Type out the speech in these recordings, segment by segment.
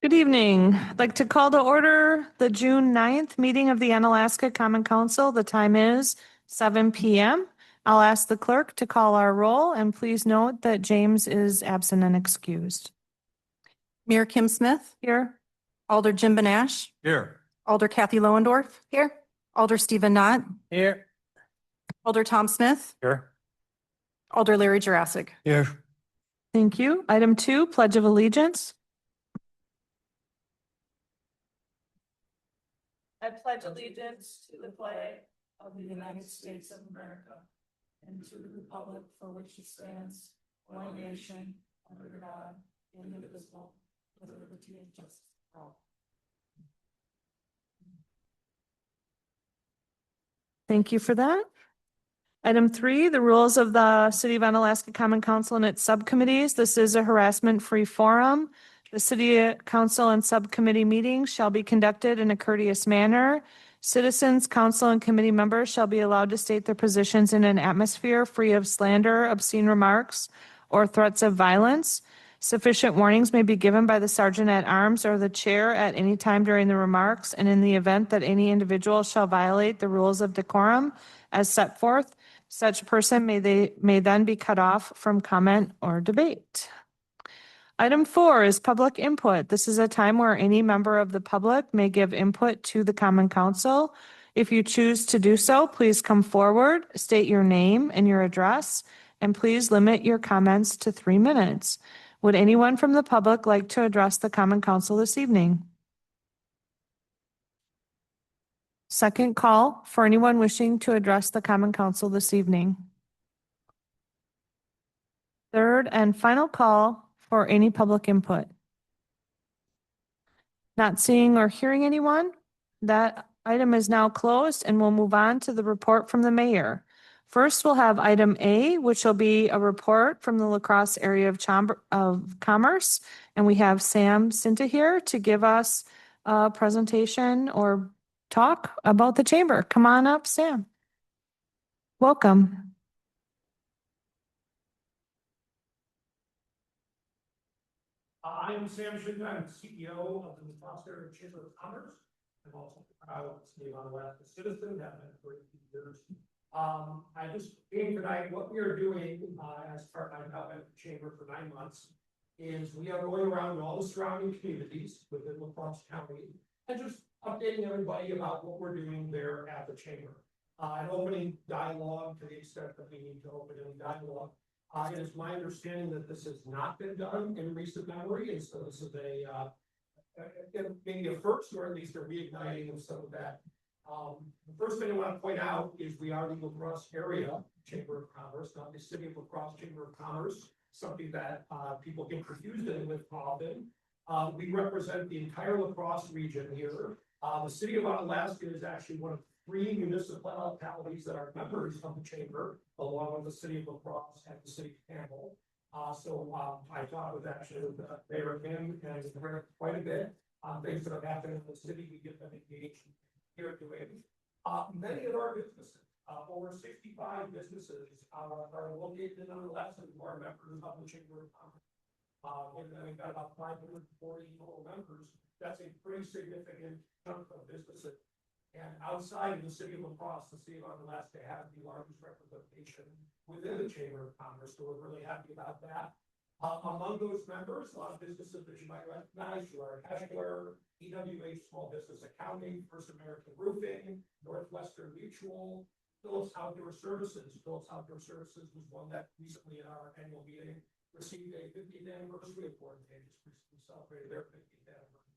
Good evening. I'd like to call to order the June 9th meeting of the Unalaska Common Council. The time is 7 p.m. I'll ask the clerk to call our roll, and please note that James is absent and excused. Mayor Kim Smith, Here. Alder Jim Benash, Here. Alder Kathy Loendorf, Here. Alder Stephen Knott, Here. Alder Tom Smith, Here. Alder Larry Jurassic. Here. Thank you. Item 2, Pledge of Allegiance. I pledge allegiance to the flag of the United States of America and to the republic for which it stands, one nation, under God, indivisible, with liberty and justice for all. Thank you for that. Item 3, the rules of the City of Unalaska Common Council and its subcommittees. This is a harassment-free forum. The City Council and subcommittee meetings shall be conducted in a courteous manner. Citizens, council, and committee members shall be allowed to state their positions in an atmosphere free of slander, obscene remarks, or threats of violence. Sufficient warnings may be given by the sergeant at arms or the chair at any time during the remarks, and in the event that any individual shall violate the rules of decorum as set forth, such person may then be cut off from comment or debate. Item 4 is public input. This is a time where any member of the public may give input to the Common Council. If you choose to do so, please come forward, state your name and your address, and please limit your comments to 3 minutes. Would anyone from the public like to address the Common Council this evening? Second call for anyone wishing to address the Common Council this evening. Third and final call for any public input. Not seeing or hearing anyone, that item is now closed, and we'll move on to the report from the mayor. First, we'll have item A, which will be a report from the La Crosse Area of Chamber of Commerce. And we have Sam Cinta here to give us a presentation or talk about the chamber. Come on up, Sam. Welcome. I am Sam Cinta. I'm CEO of the La Crosse Area Chamber of Commerce. I'm also proud to be an Unalaska citizen. Have been for 18 years. I just came tonight. What we are doing as part of my job at the chamber for 9 months is we are going around all the surrounding communities within La Crosse County and just updating everybody about what we're doing there at the chamber. And opening dialogue to the extent that we need to open any dialogue. It is my understanding that this has not been done in recent memory, and so this is maybe a first, or at least a reigniting of some of that. The first thing I want to point out is we are the La Crosse Area Chamber of Commerce, not the City of La Crosse Chamber of Commerce, something that people get confused with often. We represent the entire La Crosse region here. The City of Unalaska is actually one of 3 municipalities that are members of the chamber, along with the City of La Crosse and the City of Campbell. So I talked with actually Mayor Kim and heard quite a bit on things that have happened in the city. We get them engaged here doing. Many of our businesses, over 65 businesses, are located in Unalaska who are members of the Chamber of Commerce. And then we've got about 540 total members. That's a pretty significant chunk of businesses. And outside of the City of La Crosse, the City of Unalaska has the largest representation within the Chamber of Commerce, so we're really happy about that. Among those members, a lot of businesses that you might recognize, Gerard Heschler, EWH Small Business Accounting, First American Roofing, Northwestern Mutual, Phillips Outdoor Services. Phillips Outdoor Services was one that recently at our annual meeting received a 50th anniversary award. They just recently celebrated their 50th anniversary.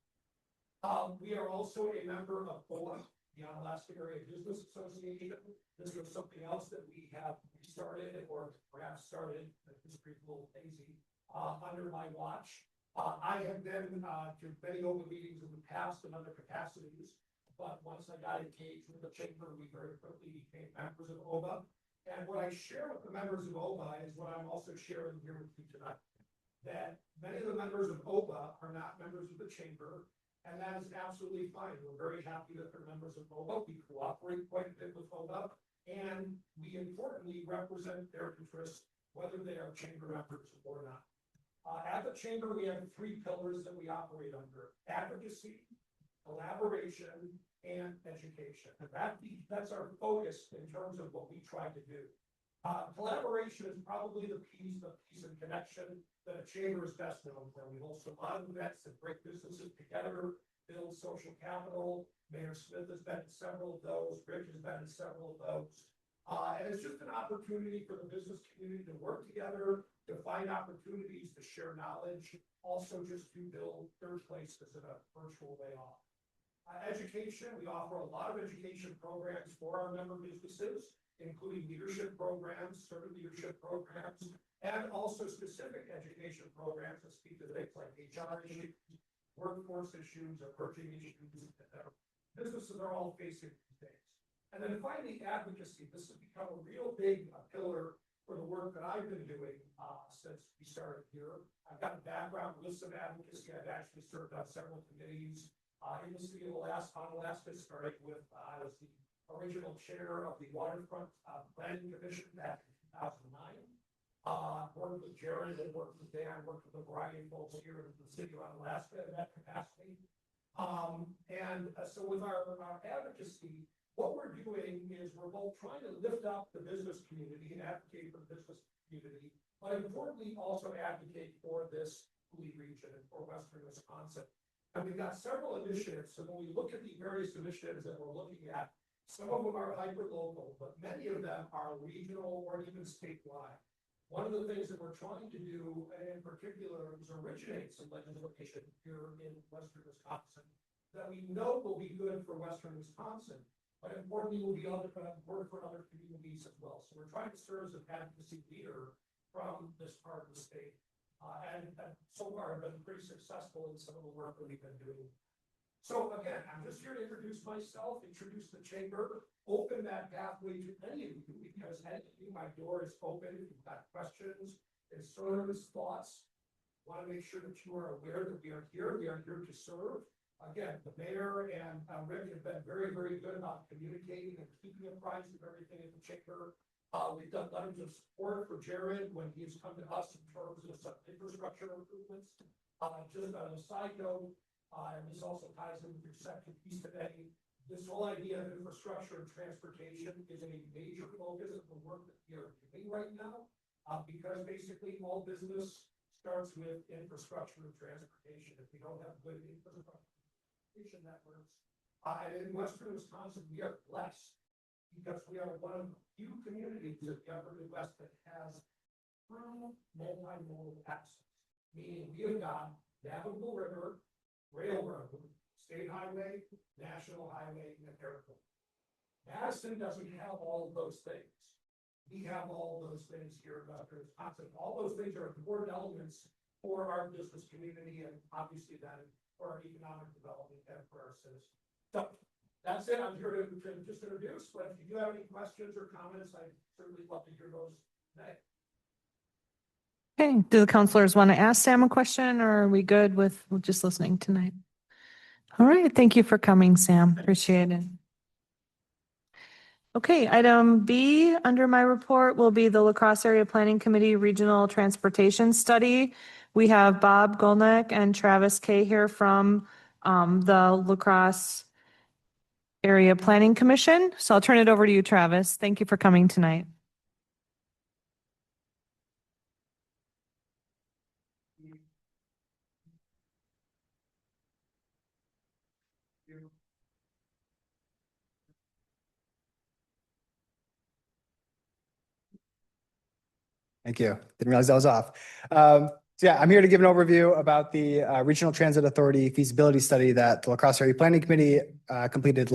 We are also a member of OLA, the Unalaska Area Business Association. This was something else that we have restarted or perhaps started, but this is a little hazy, under my watch. I have been to many OLA meetings in the past in other capacities, but once I got engaged with the chamber, we very quickly became members of OLA. And what I share with the members of OLA is what I'm also sharing here with you tonight. That many of the members of OLA are not members of the chamber. And that is absolutely fine. We're very happy that they're members of OLA. We cooperate quite a bit with OLA, and we importantly represent their interests, whether they are chamber members or not. At the chamber, we have three pillars that we operate under: advocacy, collaboration, and education. And that's our focus in terms of what we try to do. Collaboration is probably the piece and connection that a chamber is best known for. We host a lot of events that bring businesses together, build social capital. Mayor Smith has been in several of those. Rich has been in several of those. And it's just an opportunity for the business community to work together, to find opportunities to share knowledge, also just to build third places in a virtual way off. Education, we offer a lot of education programs for our member businesses, including leadership programs, servant leadership programs, and also specific education programs that speak to things like HR issues, workforce issues, emerging issues that businesses are all facing these days. And then finally, advocacy. This has become a real big pillar for the work that I've been doing since we started here. I've got a background with some advocacy. I've actually served on several committees in the city of Alaska, starting with, I was the original chair of the Waterfront Planning Commission back in 2009. Worked with Jared, and worked with Dan, worked with a variety of folks here in the city of Alaska in that capacity. So with our advocacy, what we're doing is we're both trying to lift up the business community and advocate for the business community, but importantly also advocate for this Coulee region and for Western Wisconsin. And we've got several initiatives. So when we look at the various initiatives that we're looking at, some of them are hyper-local, but many of them are regional or even statewide. One of the things that we're trying to do in particular is originate some legislation here in Western Wisconsin that we know will be good for Western Wisconsin, but importantly will be important for other communities as well. So we're trying to serve as an advocacy leader from this part of the state. And so far have been pretty successful in some of the work that we've been doing. So again, I'm just here to introduce myself, introduce the chamber, open that pathway to any of you, because any of you, my door is open. If you've got questions, concerns, thoughts, want to make sure that you are aware that we are here. We are here to serve. Again, the mayor and Rick have been very, very good about communicating and keeping apprised of everything in the chamber. We've done letters of support for Jared when he's come to us in terms of some infrastructure improvements. Just on a side note, and this also ties in with your second piece today, this whole idea of infrastructure and transportation is a major focus of the work that we are doing right now, because basically all business starts with infrastructure and transportation. If we don't have good infrastructure networks, and in Western Wisconsin, we are blessed because we are one of the few communities in the upper Midwest that has true multimodal access, meaning we have got navigable river, railroad, state highway, national highway, and airport. Madison doesn't have all of those things. We have all those things here in Western Wisconsin. All those things are important elements for our business community and obviously then for our economic development and for our citizens. So that's it. I'm here to just introduce, but if you do have any questions or comments, I'd certainly love to hear those today. Okay, do the counselors want to ask Sam a question, or are we good with just listening tonight? All right, thank you for coming, Sam. Appreciate it. Okay, item B under my report will be the La Crosse Area Planning Committee Regional Transportation Study. We have Bob Golnick and Travis Kay here from the La Crosse Area Planning Commission. So I'll turn it over to you, Travis. Thank you for coming tonight. Thank you. Didn't realize that was off. So yeah, I'm here to give an overview about the Regional Transit Authority feasibility study that the La Crosse Area Planning Committee completed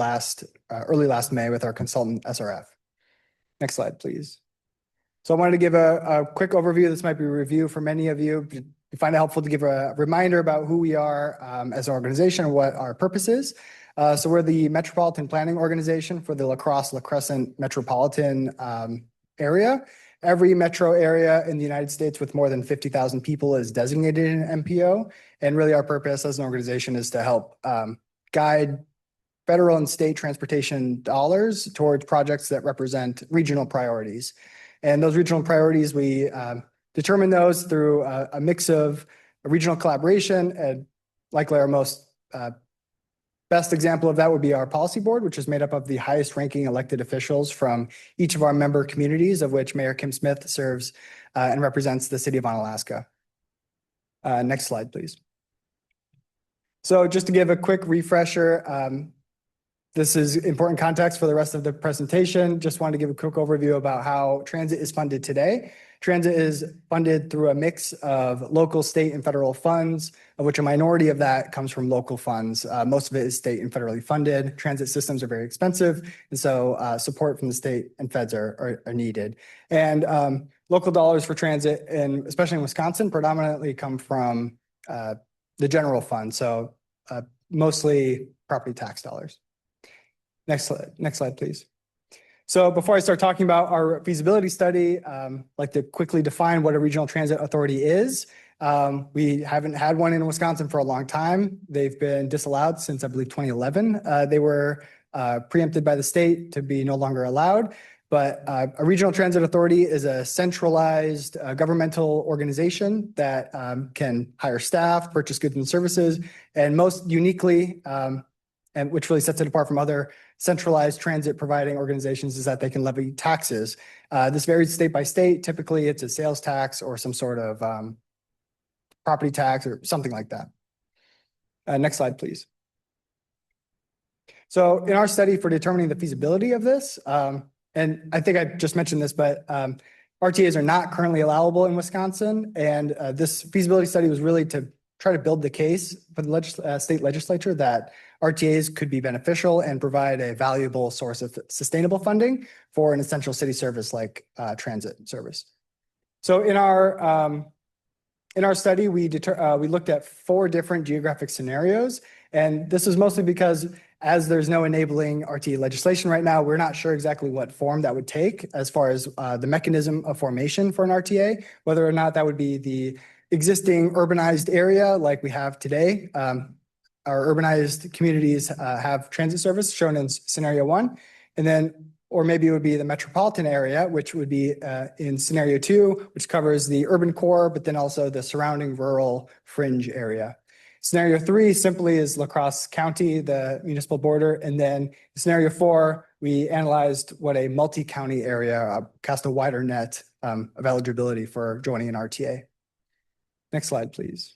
early last May with our consultant SRF. Next slide, please. So I wanted to give a quick overview. This might be a review for many of you. I find it helpful to give a reminder about who we are as an organization and what our purpose is. So we're the Metropolitan Planning Organization for the La Crosse-La Crescent metropolitan area. Every metro area in the United States with more than 50,000 people is designated an MPO. And really our purpose as an organization is to help guide federal and state transportation dollars towards projects that represent regional priorities. And those regional priorities we determine those through a mix of regional collaboration, and likely our most best example of that would be our policy board, which is made up of the highest ranking elected officials from each of our member communities, of which Mayor Kim Smith serves and represents the city of Onalaska. Next slide, please. So just to give a quick refresher, this is important context for the rest of the presentation. Just wanted to give a quick overview about how transit is funded today. Transit is funded through a mix of local, state, and federal funds, of which a minority of that comes from local funds. Most of it is state and federally funded. Transit systems are very expensive, and so support from the state and feds are needed. And local dollars for transit, and especially in Wisconsin, predominantly come from the general fund, so mostly property tax dollars. Next slide, please. So before I start talking about our feasibility study, I'd like to quickly define what a regional transit authority is. We haven't had one in Wisconsin for a long time. They've been disallowed since, I believe, 2011. They were preempted by the state to be no longer allowed. But a regional transit authority is a centralized governmental organization that can hire staff, purchase goods and services, and most uniquely, and which really sets it apart from other centralized transit providing organizations, is that they can levy taxes. This varies state by state. Typically, it's a sales tax or some sort of property tax or something like that. Next slide, please. So in our study for determining the feasibility of this, and I think I just mentioned this, but RTAs are not currently allowable in Wisconsin. And this feasibility study was really to try to build the case for the state legislature that RTAs could be beneficial and provide a valuable source of sustainable funding for an essential city service like transit service. So in our study, we looked at 4 different geographic scenarios, and this is mostly because as there's no enabling RTA legislation right now, we're not sure exactly what form that would take as far as the mechanism of formation for an RTA, whether or not that would be the existing urbanized area like we have today. Our urbanized communities have transit service shown in scenario 1, and then, or maybe it would be the metropolitan area, which would be in scenario 2, which covers the urban core, but then also the surrounding rural fringe area. Scenario 3 simply is La Crosse County, the municipal border. And then scenario 4, we analyzed what a multi-county area, cast a wider net of eligibility for joining an RTA. Next slide, please.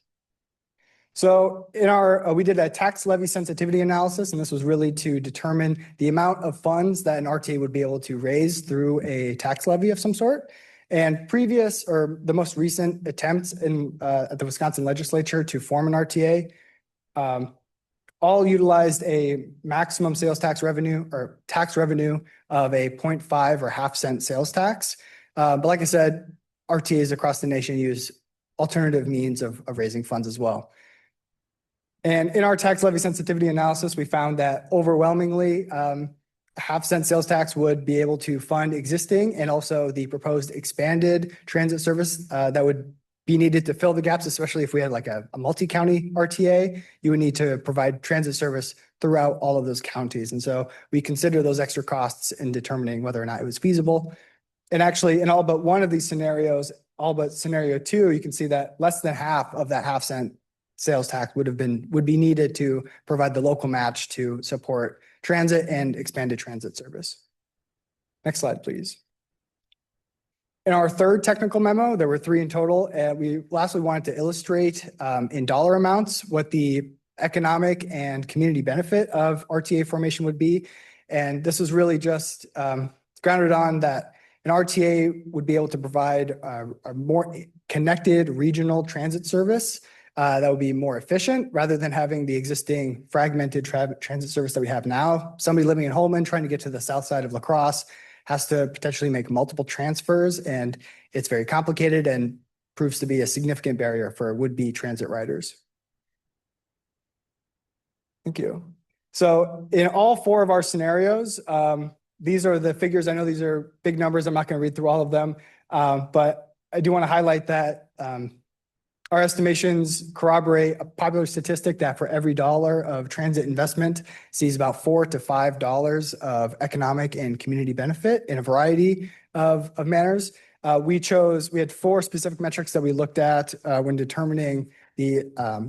So in our, we did a tax levy sensitivity analysis, and this was really to determine the amount of funds that an RTA would be able to raise through a tax levy of some sort. And previous, or the most recent attempts in at the Wisconsin legislature to form an RTA all utilized a maximum sales tax revenue or tax revenue of a 0.5 or half-cent sales tax. But like I said, RTAs across the nation use alternative means of raising funds as well. And in our tax levy sensitivity analysis, we found that overwhelmingly, half-cent sales tax would be able to fund existing and also the proposed expanded transit service that would be needed to fill the gaps, especially if we had like a multi-county RTA. You would need to provide transit service throughout all of those counties. And so we consider those extra costs in determining whether or not it was feasible. And actually, in all but one of these scenarios, all but scenario 2, you can see that less than half of that half-cent sales tax would be needed to provide the local match to support transit and expanded transit service. Next slide, please. In our third technical memo, there were 3 in total. We lastly wanted to illustrate in dollar amounts what the economic and community benefit of RTA formation would be. And this is really just grounded on that an RTA would be able to provide a more connected regional transit service that would be more efficient rather than having the existing fragmented transit service that we have now. Somebody living in Holman trying to get to the south side of La Crosse has to potentially make multiple transfers, and it's very complicated and proves to be a significant barrier for would-be transit riders. Thank you. So in all 4 of our scenarios, these are the figures. I know these are big numbers. I'm not going to read through all of them, but I do want to highlight that our estimations corroborate a popular statistic that for every $1 of transit investment sees about $4 to $5 of economic and community benefit in a variety of manners. We had 4 specific metrics that we looked at when determining the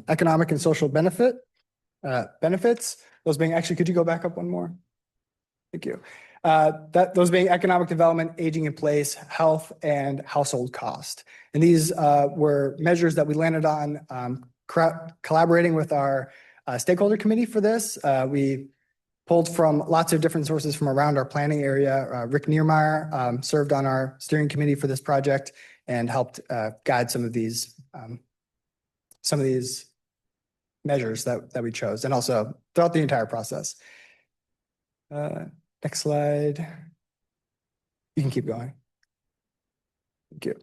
economic and social benefits. Those being, actually, could you go back up one more? Thank you. Those being economic development, aging in place, health, and household cost. And these were measures that we landed on collaborating with our stakeholder committee for this. We pulled from lots of different sources from around our planning area. Rick Niermeyer served on our steering committee for this project and helped guide some of these measures that we chose, and also throughout the entire process. Next slide. You can keep going. Thank you.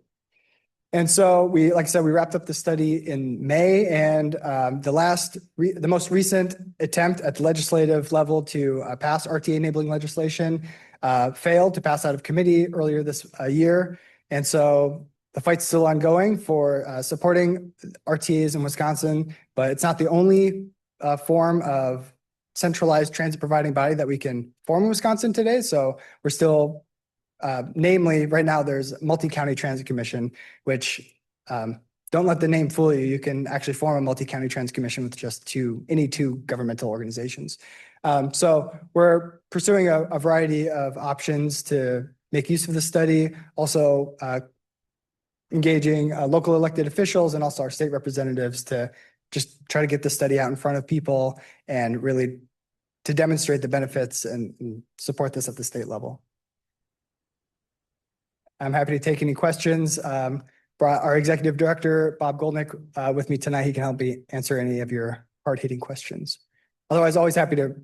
And so like I said, we wrapped up the study in May, and the most recent attempt at the legislative level to pass RTA enabling legislation failed to pass out of committee earlier this year. And so the fight's still ongoing for supporting RTAs in Wisconsin, but it's not the only form of centralized transit providing body that we can form in Wisconsin today. So we're still, namely right now there's Multi-County Transit Commission, which don't let the name fool you. You can actually form a multi-county transit commission with just any two governmental organizations. So we're pursuing a variety of options to make use of the study, also engaging local elected officials and also our state representatives to just try to get the study out in front of people and really to demonstrate the benefits and support this at the state level. I'm happy to take any questions. Brought our executive director, Bob Goldnick, with me tonight. He can help me answer any of your hard-hitting questions. Otherwise, always happy to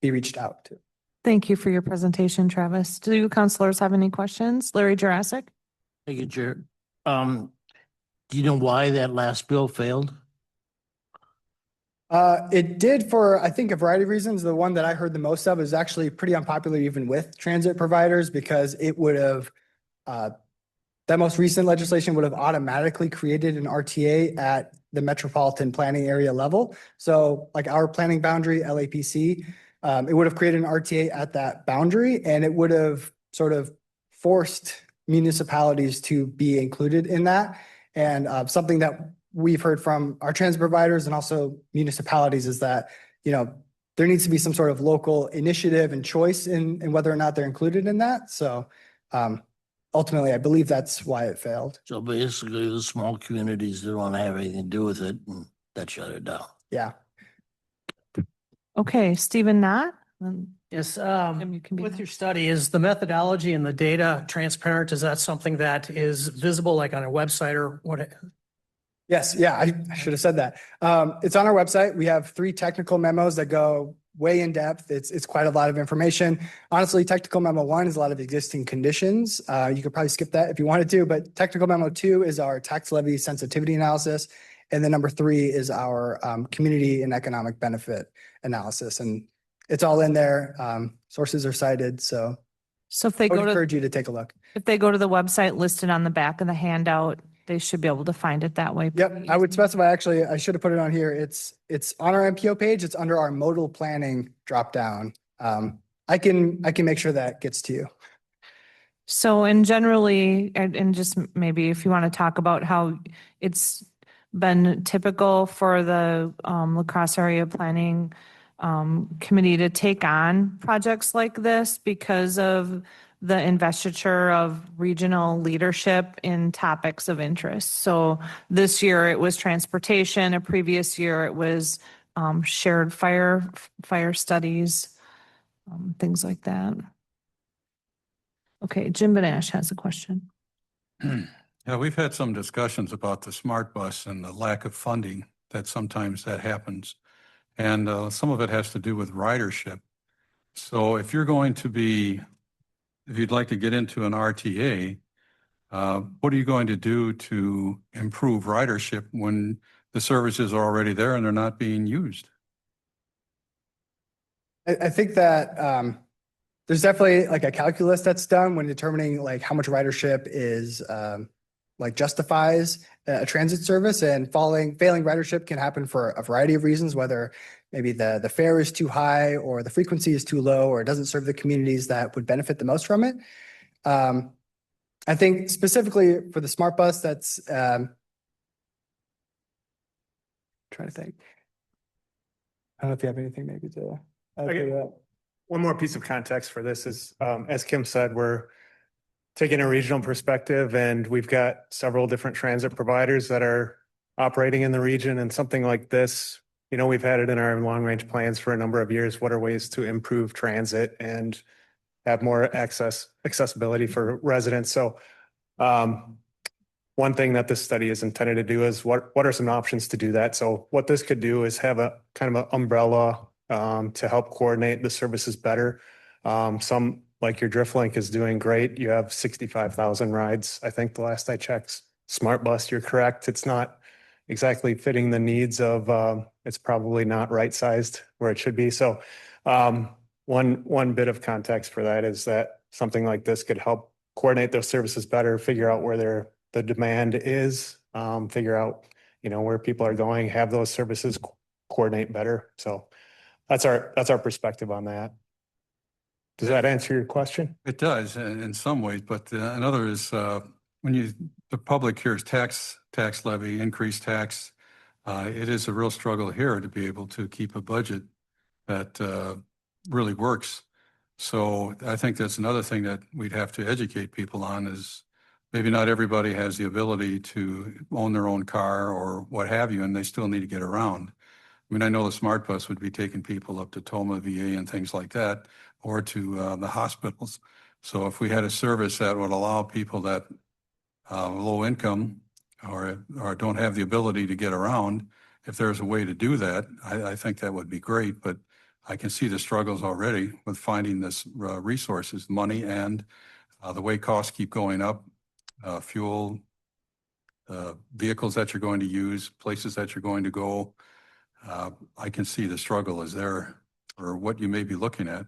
be reached out to. Thank you for your presentation, Travis. Do councilors have any questions? Larry Jurassic? Thank you, Chair. Do you know why that last bill failed? It did for, I think, a variety of reasons. The one that I heard the most of is actually pretty unpopular even with transit providers, because it would have, that most recent legislation would have automatically created an RTA at the metropolitan planning area level. So like our planning boundary, LAPC, it would have created an RTA at that boundary, and it would have sort of forced municipalities to be included in that. And something that we've heard from our transit providers and also municipalities is that, there needs to be some sort of local initiative and choice in whether or not they're included in that. So ultimately, I believe that's why it failed. So basically, the small communities didn't want to have anything to do with it, and that shut it down. Yeah. Okay, Stephen Knott? Yes, You can be with next. your study, is the methodology and the data transparent? Is that something that is visible like on a website or what? Yes, yeah, I should have said that. It's on our website. We have 3 technical memos that go way in depth. It's quite a lot of information. Honestly, technical memo 1 is a lot of existing conditions. You could probably skip that if you wanted to, but technical memo 2 is our tax levy sensitivity analysis. And then number 3 is our community and economic benefit analysis. And it's all in there. Sources are cited. So So I would encourage you to take a look. if they go to the website listed on the back of the handout, they should be able to find it that way. Yep, I would specify, actually, I should have put it on here. It's on our MPO page. It's under our modal planning dropdown. I can make sure that gets to you. So, and generally, and just maybe if you want to talk about how it's been typical for the La Crosse Area Planning Committee to take on projects like this because of the investiture of regional leadership in topics of interest. So this year it was transportation. A previous year it was shared fire studies, things like that. Okay, Jim Benash has a question. Yeah, we've had some discussions about the smart bus and the lack of funding that sometimes that happens. And some of it has to do with ridership. So if you're going to be, if you'd like to get into an RTA, what are you going to do to improve ridership when the services are already there and they're not being used? I think that there's definitely like a calculus that's done when determining like how much ridership is like justifies a transit service, and failing ridership can happen for a variety of reasons, whether maybe the fare is too high or the frequency is too low or it doesn't serve the communities that would benefit the most from it. I think specifically for the smart bus, that's trying to think. I don't know if you have anything maybe to add Okay. to that. One more piece of context for this is, as Kim said, we're taking a regional perspective and we've got several different transit providers that are operating in the region, and something like this, you know, we've had it in our long range plans for a number of years. What are ways to improve transit and have more accessibility for residents? So one thing that this study is intended to do is what are some options to do that? So what this could do is have a kind of an umbrella to help coordinate the services better. Some, like your DriftLink, is doing great. You have 65,000 rides. I think the last I checked. Smart Bus, you're correct. It's not exactly fitting the needs of, it's probably not right sized where it should be. So one bit of context for that is that something like this could help coordinate those services better, figure out where the demand is, figure out, you know, where people are going, have those services coordinate better. So that's our perspective on that. Does that answer your question? It does in some ways, but another is when the public hears tax levy, increased tax, it is a real struggle here to be able to keep a budget that really works. So I think that's another thing that we'd have to educate people on is maybe not everybody has the ability to own their own car or what have you, and they still need to get around. I mean, I know the Smart Bus would be taking people up to Toma VA and things like that, or to the hospitals. So if we had a service that would allow people that low income or don't have the ability to get around, if there's a way to do that, I think that would be great. But I can see the struggles already with finding this resources, money, and the way costs keep going up, fuel, vehicles that you're going to use, places that you're going to go. I can see the struggle is there, or what you may be looking at.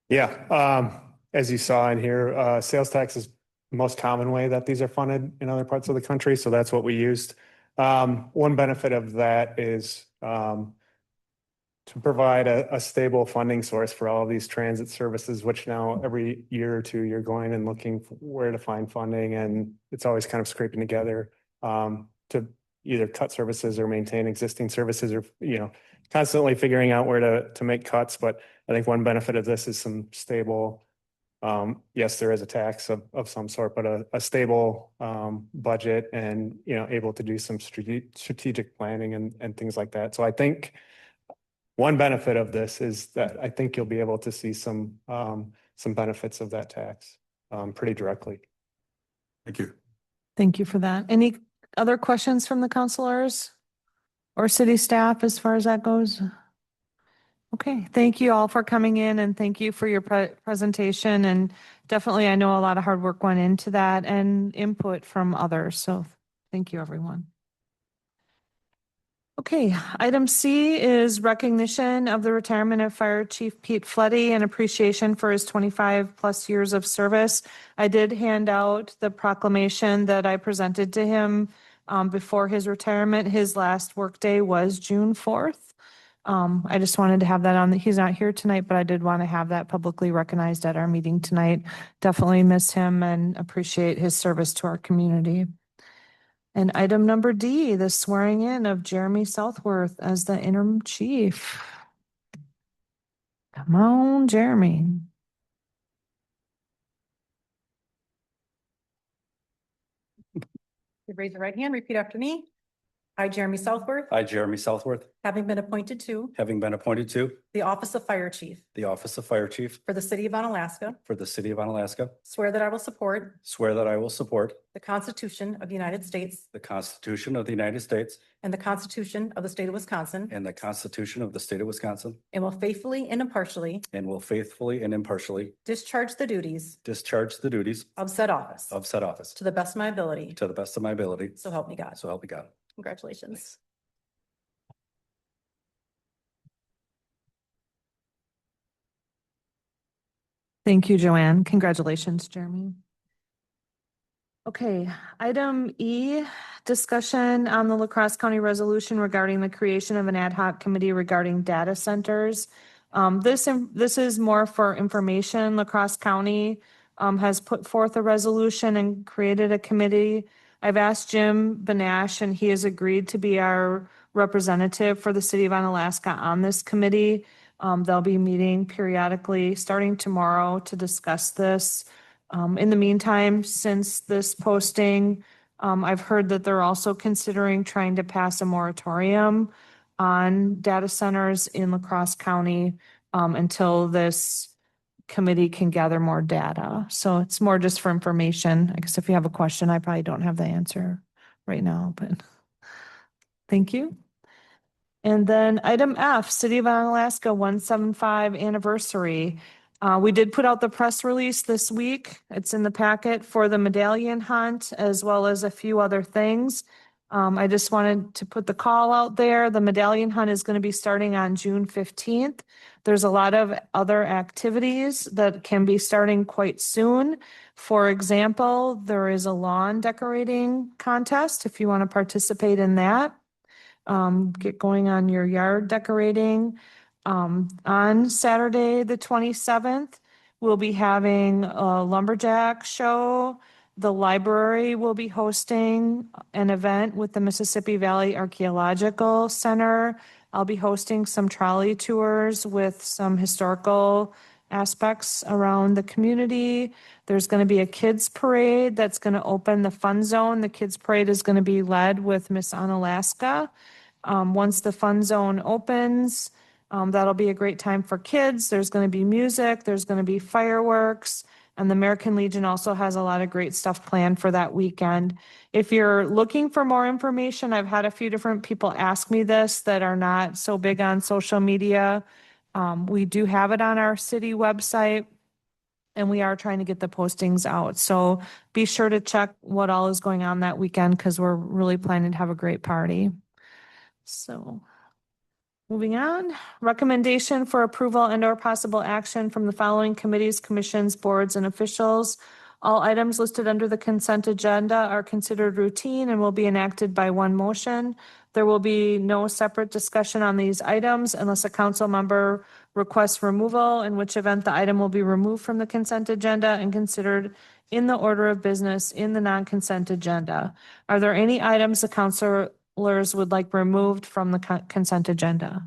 Yeah, as you saw in here, sales tax is the most common way that these are funded in other parts of the country. So that's what we used. One benefit of that is to provide a stable funding source for all of these transit services, which now every year or two you're going and looking for where to find funding, and it's always kind of scraping together to either cut services or maintain existing services, or, you know, constantly figuring out where to make cuts. But I think one benefit of this is some stable, yes, there is a tax of some sort, but a stable budget, and, you know, able to do some strategic planning and things like that. So I think one benefit of this is that I think you'll be able to see some benefits of that tax pretty directly. Thank you. Thank you for that. Any other questions from the counselors or city staff as far as that goes? Okay, thank you all for coming in, and thank you for your presentation. And definitely, I know a lot of hard work went into that and input from others. So thank you, everyone. Okay, item C is recognition of the retirement of Fire Chief Pete Fletty and appreciation for his 25+ years of service. I did hand out the proclamation that I presented to him before his retirement. His last workday was June 4th. I just wanted to have that on. He's not here tonight, but I did want to have that publicly recognized at our meeting tonight. Definitely miss him and appreciate his service to our community. And item number D, the swearing in of Jeremy Southworth as the interim chief. Come on, Jeremy. Raise your right hand, repeat after me. I, Jeremy Southworth, I, Jeremy Southworth, having been appointed to having been appointed to the office of Fire Chief the office of Fire Chief for the city of Onalaska, for the city of Onalaska, swear that I will support swear that I will support the Constitution of the United States the Constitution of the United States and the Constitution of the state of Wisconsin, and the Constitution of the state of Wisconsin, and will faithfully and impartially and will faithfully and impartially discharge the duties discharge the duties of said office of said office to the best of my ability. to the best of my ability. So help me God. So help me God. Congratulations. Thank you, Joanne. Congratulations, Jeremy. Okay, item E, discussion on the La Crosse County resolution regarding the creation of an ad hoc committee regarding data centers. This is more for information. La Crosse County has put forth a resolution and created a committee. I've asked Jim Benash, and he has agreed to be our representative for the city of Onalaska on this committee. They'll be meeting periodically starting tomorrow to discuss this. In the meantime, since this posting, I've heard that they're also considering trying to pass a moratorium on data centers in La Crosse County until this committee can gather more data. So it's more just for information. I guess if you have a question, I probably don't have the answer right now, but thank you. And then item F, City of Onalaska 175 anniversary. We did put out the press release this week. It's in the packet for the medallion hunt as well as a few other things. I just wanted to put the call out there. The medallion hunt is going to be starting on June 15th. There's a lot of other activities that can be starting quite soon. For example, there is a lawn decorating contest if you want to participate in that. Get going on your yard decorating. On Saturday, the 27th, we'll be having a lumberjack show. The library will be hosting an event with the Mississippi Valley Archaeological Center. I'll be hosting some trolley tours with some historical aspects around the community. There's going to be a kids parade that's going to open the fun zone. The kids parade is going to be led with Miss Onalaska. Once the fun zone opens, that'll be a great time for kids. There's going to be music, there's going to be fireworks, and the American Legion also has a lot of great stuff planned for that weekend. If you're looking for more information, I've had a few different people ask me this that are not so big on social media. We do have it on our city website, and we are trying to get the postings out. So be sure to check what all is going on that weekend because we're really planning to have a great party. So moving on, recommendation for approval and or possible action from the following committees, commissions, boards, and officials. All items listed under the consent agenda are considered routine and will be enacted by one motion. There will be no separate discussion on these items unless a council member requests removal, in which event the item will be removed from the consent agenda and considered in the order of business in the non-consent agenda. Are there any items the councilors would like removed from the consent agenda?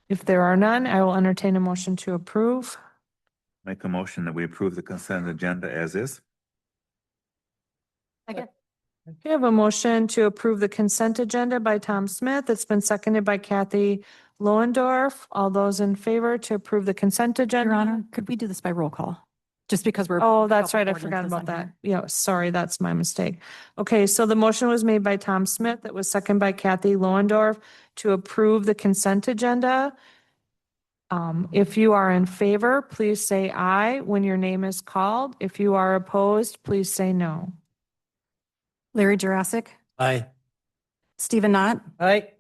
If there are none, I will entertain a motion to approve. Make a motion that we approve the consent agenda as is. We have a motion to approve the consent agenda by Tom Smith. It's been seconded by Kathy Lohendorf. All those in favor to approve the consent agenda? Your Honor, could we do this by roll call? Just because we're. Oh, that's right. I Couple forgot about ordinances that. Yeah, sorry, that's my mistake. Okay, so the motion was made by Tom Smith. It was seconded by Kathy Lohendorf to approve the consent agenda. If you are in favor, please say aye when your name is called. If you are opposed, please say no. Larry Jurassic, Aye. Stephen Knott, Aye.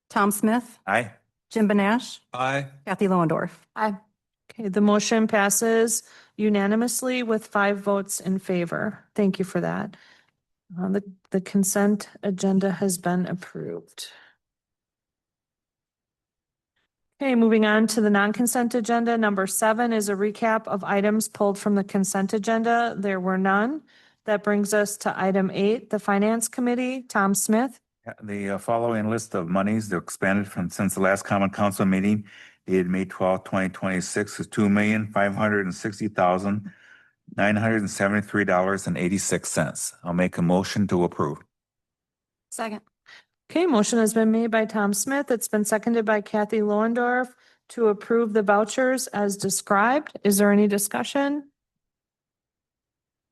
Tom Smith, Aye. Jim Benash, Aye. Kathy Lohendorf. Aye. Okay, the motion passes unanimously with 5 votes in favor. Thank you for that. The consent agenda has been approved. Okay, moving on to the non-consent agenda. Number 7 is a recap of items pulled from the consent agenda. There were none. That brings us to item 8, the Finance Committee. Tom Smith. The following list of monies that expanded from since the last common council meeting dated May 12, 2026 is $2,560,973.86. I'll make a motion to approve. Second. Okay, motion has been made by Tom Smith. It's been seconded by Kathy Lohendorf to approve the vouchers as described. Is there any discussion?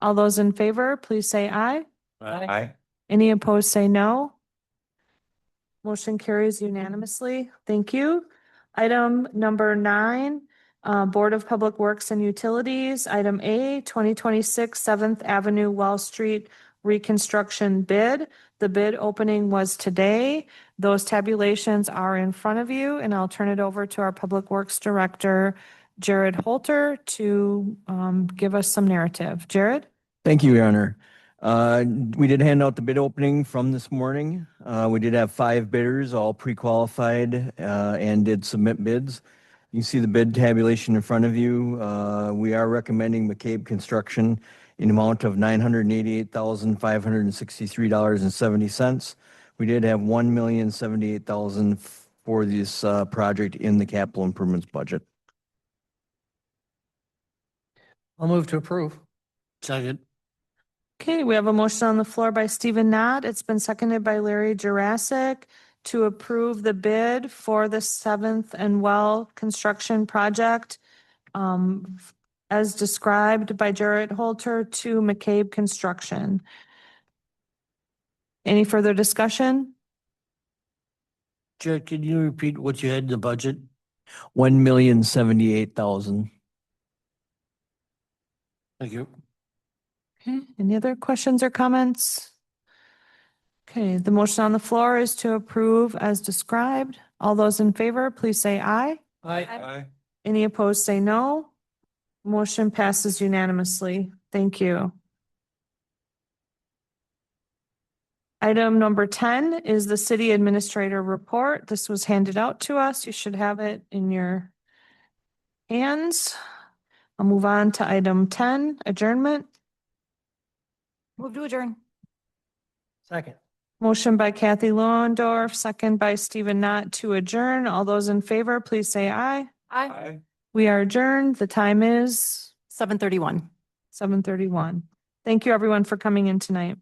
All those in favor, please say aye. Aye. Any opposed, say no. Motion carries unanimously. Thank you. Item number 9, Board of Public Works and Utilities. Item A, 2026 7th Avenue Wall Street reconstruction bid. The bid opening was today. Those tabulations are in front of you, and I'll turn it over to our Public Works Director, Jared Holter, to give us some narrative. Jared? Thank you, Your Honor. We did hand out the bid opening from this morning. We did have 5 bidders, all pre-qualified, and did submit bids. You see the bid tabulation in front of you. We are recommending McCabe Construction in amount of $988,563.70. We did have $1,078,000 for this project in the capital improvements budget. I'll move to approve. Second. Okay, we have a motion on the floor by Stephen Knott. It's been seconded by Larry Jurassic to approve the bid for the Seventh and Well construction project as described by Jarrett Holter to McCabe Construction. Any further discussion? Jared, can you repeat what you had in the budget? $1,078,000. Thank you. Okay, any other questions or comments? Okay, the motion on the floor is to approve as described. All those in favor, please say aye. Aye. Any opposed, say no. Motion passes unanimously. Thank you. Item number 10 is the city administrator report. This was handed out to us. You should have it in your hands. I'll move on to item 10, adjournment. Move to adjourn. Second. Motion by Kathy Lewandorf, second by Stephen Knott to adjourn. All those in favor, please say aye. Aye. We are adjourned. The time is 7:31. 7:31. Thank you, everyone, for coming in tonight.